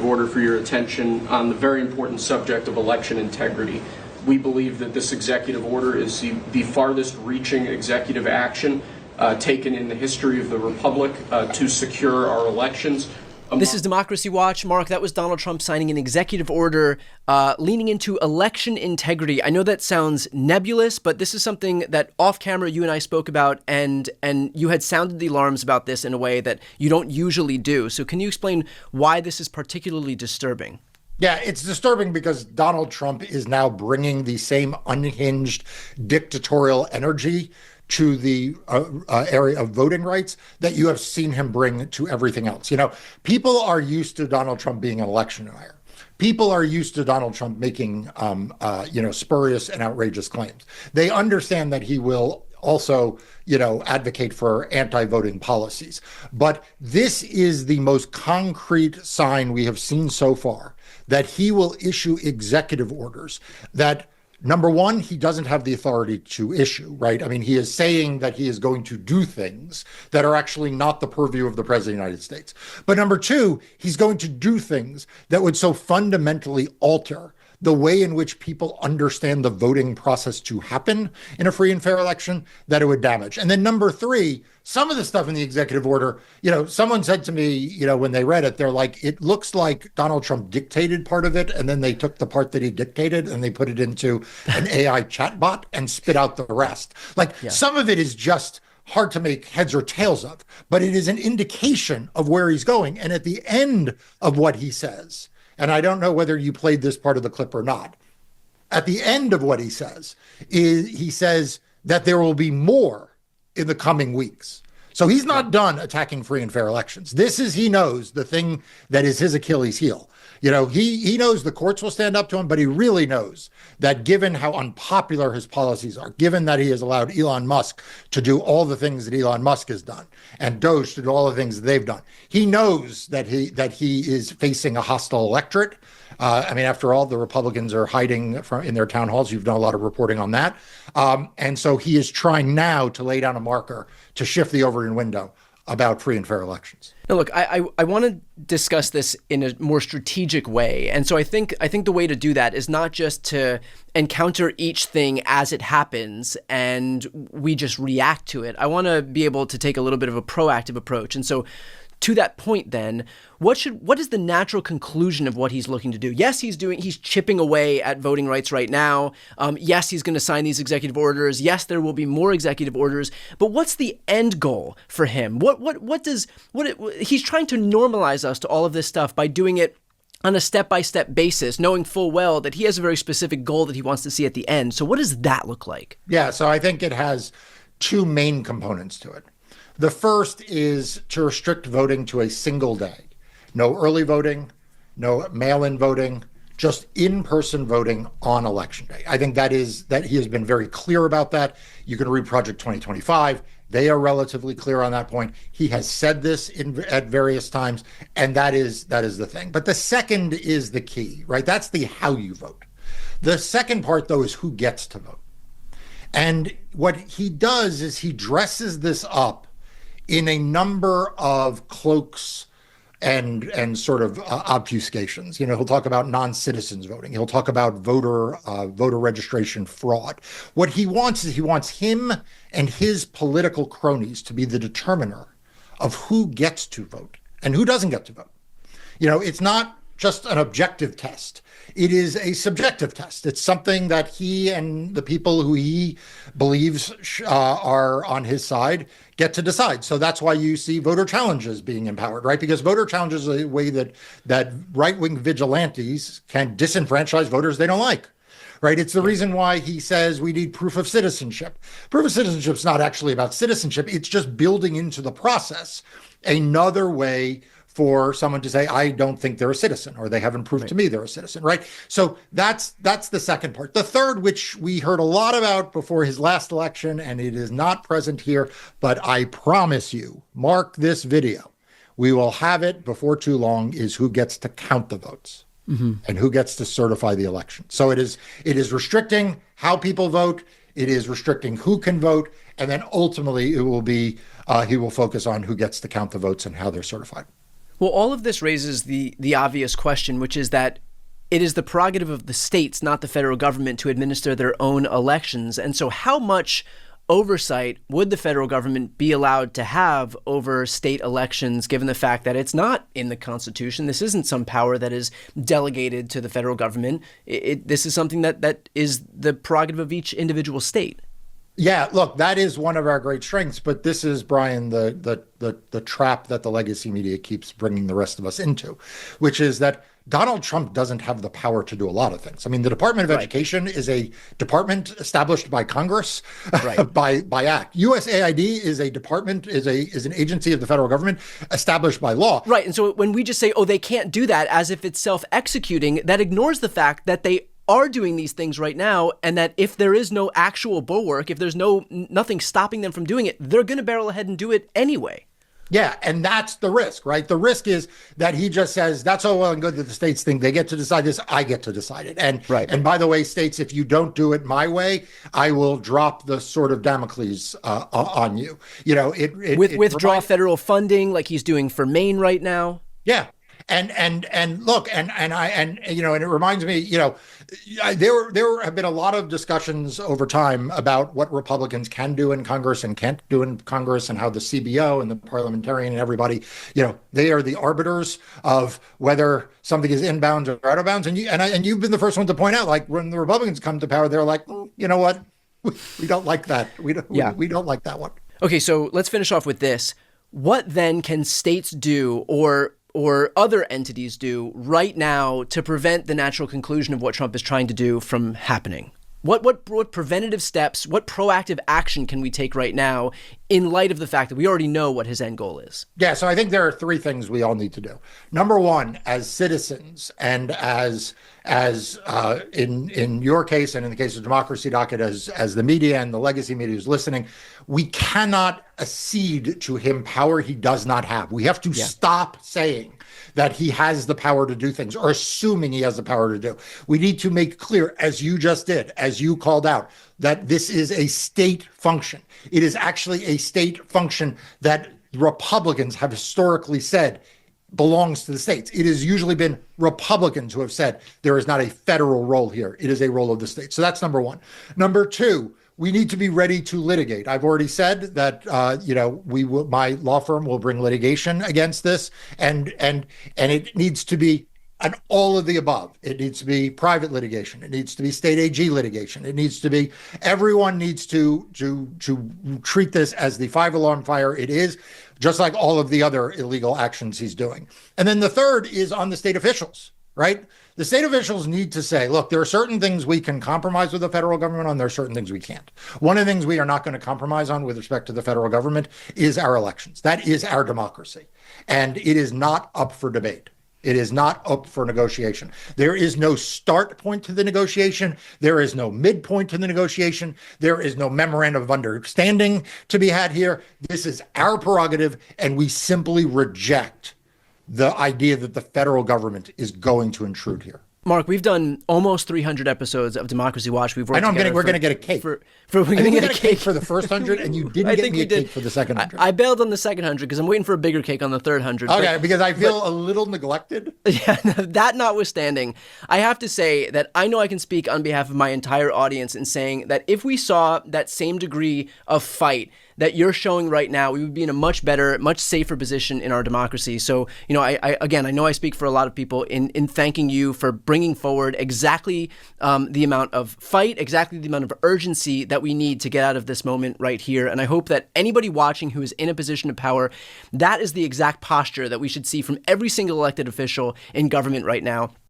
Order for your attention on the very important subject of election integrity. We believe that this executive order is the farthest reaching executive action taken in the history of the Republic to secure our elections. This is Democracy Watch. Mark, that was Donald Trump signing an executive order leaning into election integrity. I know that sounds nebulous, but this is something that off camera you and I spoke about, and you had sounded the alarms about this in a way that you don't usually do. So can you explain why this is particularly disturbing? Yeah, it's disturbing because Donald Trump is now bringing the same unhinged dictatorial energy to the area of voting rights that you have seen him bring to everything else. You know, people are used to Donald Trump being an election denier. People are used to Donald Trump making, spurious and outrageous claims. They understand that he will also, advocate for anti-voting policies. But this is the most concrete sign we have seen so far that he will issue executive orders that, number one, he doesn't have the authority to issue, right? I mean, he is saying that he is going to do things that are actually not the purview of the President of the United States. But number two, he's going to do things that would so fundamentally alter the way in which people understand the voting process to happen in a free and fair election that it would damage. And then number three, some of the stuff in the executive order, someone said to me, when they read it, they're like, it looks like Donald Trump dictated part of it, and then they took the part that he dictated and they put it into an AI chatbot and spit out the rest. Some of it is just hard to make heads or tails of, but it is an indication of where he's going. And at the end of what he says, and I don't know whether you played this part of the clip or not, at the end of what he says that there will be more in the coming weeks. So he's not done attacking free and fair elections. This is, he knows, the thing that is his Achilles heel. He knows the courts will stand up to him, but he really knows that given how unpopular his policies are, given that he has allowed Elon Musk to do all the things that Elon Musk has done and Doge to do all the things that they've done, he knows that he is facing a hostile electorate. After all, the Republicans are hiding in their town halls. You've done a lot of reporting on that. And so he is trying now to lay down a marker to shift the Overton window about free and fair elections. Now, look, I want to discuss this in a more strategic way. And so I think the way to do that is not just to encounter each thing as it happens and we just react to it. I want to be able to take a little bit of a proactive approach. And so to that point, then, what is the natural conclusion of what he's looking to do? Yes, he's chipping away at voting rights right now. Yes, he's going to sign these executive orders. Yes, there will be more executive orders. But what's the end goal for him? He's trying to normalize us to all of this stuff by doing it on a step-by-step basis, knowing full well that he has a very specific goal that he wants to see at the end. So what does that look like? Yeah, so I think it has two main components to it. The first is to restrict voting to a single day. No early voting, no mail-in voting, just in-person voting on election day. I think that he has been very clear about that. You can read Project 2025. They are relatively clear on that point. He has said this at various times, and that is the thing. But the second is the key, right? That's the how you vote. The second part, though, is who gets to vote. And what he does is he dresses this up in a number of cloaks and sort of obfuscations. He'll talk about non-citizens voting. He'll talk about voter registration fraud. What he wants is he wants him and his political cronies to be the determiner of who gets to vote and who doesn't get to vote. It's not just an objective test. It is a subjective test. It's something that he and the people who he believes are on his side get to decide. So that's why you see voter challenges being empowered, right? Because voter challenges are a way that right-wing vigilantes can disenfranchise voters they don't like, right? It's the reason why he says we need proof of citizenship. Proof of citizenship is not actually about citizenship. It's just building into the process another way for someone to say, I don't think they're a citizen, or they haven't proved to me they're a citizen, right? So that's the second part. The third, which we heard a lot about before his last election, and it is not present here, but I promise you, mark this video, we will have it before too long, is who gets to count the votes and who gets to certify the election. So it is restricting how people vote, it is restricting who can vote, and then ultimately it will be, he will focus on who gets to count the votes and how they're certified. Well, all of this raises the obvious question, which is that it is the prerogative of the states, not the federal government, to administer their own elections. And so how much oversight would the federal government be allowed to have over state elections, given the fact that it's not in the Constitution? This isn't some power that is delegated to the federal government. This is something that is the prerogative of each individual state. Yeah, look, that is one of our great strengths, but this is, Brian, the trap that the legacy media keeps bringing the rest of us into, which is that Donald Trump doesn't have the power to do a lot of things. I mean, the Department of Education is a department established by Congress, by act. USAID is a department, is an agency of the federal government established by law. Right. And so when we just say, oh, they can't do that as if it's self-executing, that ignores the fact that they are doing these things right now, and that if there is no actual bulwark, if there's nothing stopping them from doing it, they're going to barrel ahead and do it anyway. Yeah, and that's the risk, right? The risk is that he just says, that's all well and good that the states think they get to decide this, I get to decide it. And by the way, states, if you don't do it my way, I will drop the sword of Damocles on you. You know, withdraw federal funding like he's doing for Maine right now. Yeah. And look, and you know, and it reminds me, you know, there have been a lot of discussions over time about what Republicans can do in Congress and can't do in Congress, and how the CBO and the parliamentarian and everybody, you know, they are the arbiters of whether something is inbounds or out of bounds. And you've been the first one to point out, like, when the Republicans come to power, they're like, you know what, we don't like that. We don't like that one. Okay, so let's finish off with this. What then can states do, or other entities do right now to prevent the natural conclusion of what Trump is trying to do from happening? What preventative steps, what proactive action can we take right now in light of the fact that we already know what his end goal is? Yeah, so I think there are three things we all need to do. Number one, as citizens, and as in your case and in the case of Democracy Docket, as the media and the legacy media is listening, we cannot accede to him power he does not have. We have to stop saying that he has the power to do things, or assuming he has the power to do. We need to make clear, as you just did, as you called out, that this is a state function. It is actually a state function that Republicans have historically said belongs to the states. It has usually been Republicans who have said there is not a federal role here. It is a role of the state. So that's number one. Number two, we need to be ready to litigate. I've already said that, my law firm will bring litigation against this, and it needs to be an all of the above. It needs to be private litigation. It needs to be state AG litigation. It needs to be, everyone needs to treat this as the 5-alarm fire it is, just like all of the other illegal actions he's doing. And then the third is on the state officials, right? The state officials need to say, look, there are certain things we can compromise with the federal government on, there are certain things we can't. One of the things we are not going to compromise on with respect to the federal government is our elections. That is our democracy. And it is not up for debate. It is not up for negotiation. There is no start point to the negotiation. There is no midpoint to the negotiation. There is no memorandum of understanding to be had here. This is our prerogative, and we simply reject the idea that the federal government is going to intrude here. Mark, we've done almost 300 episodes of Democracy Watch. We're going to get a cake. We're going to get a cake for the first 100, and you didn't get me a cake for the second 100. I bailed on the second 100 because I'm waiting for a bigger cake on the third 100. Okay, because I feel a little neglected. Yeah, that notwithstanding, I have to say that I know I can speak on behalf of my entire audience in saying that if we saw that same degree of fight that you're showing right now, we would be in a much better, much safer position in our democracy. So, I know I speak for a lot of people in thanking you for bringing forward exactly the amount of fight, exactly the amount of urgency that we need to get out of this moment right here. And I hope that anybody watching who is in a position of power, that is the exact posture that we should see from every single elected official in government right now.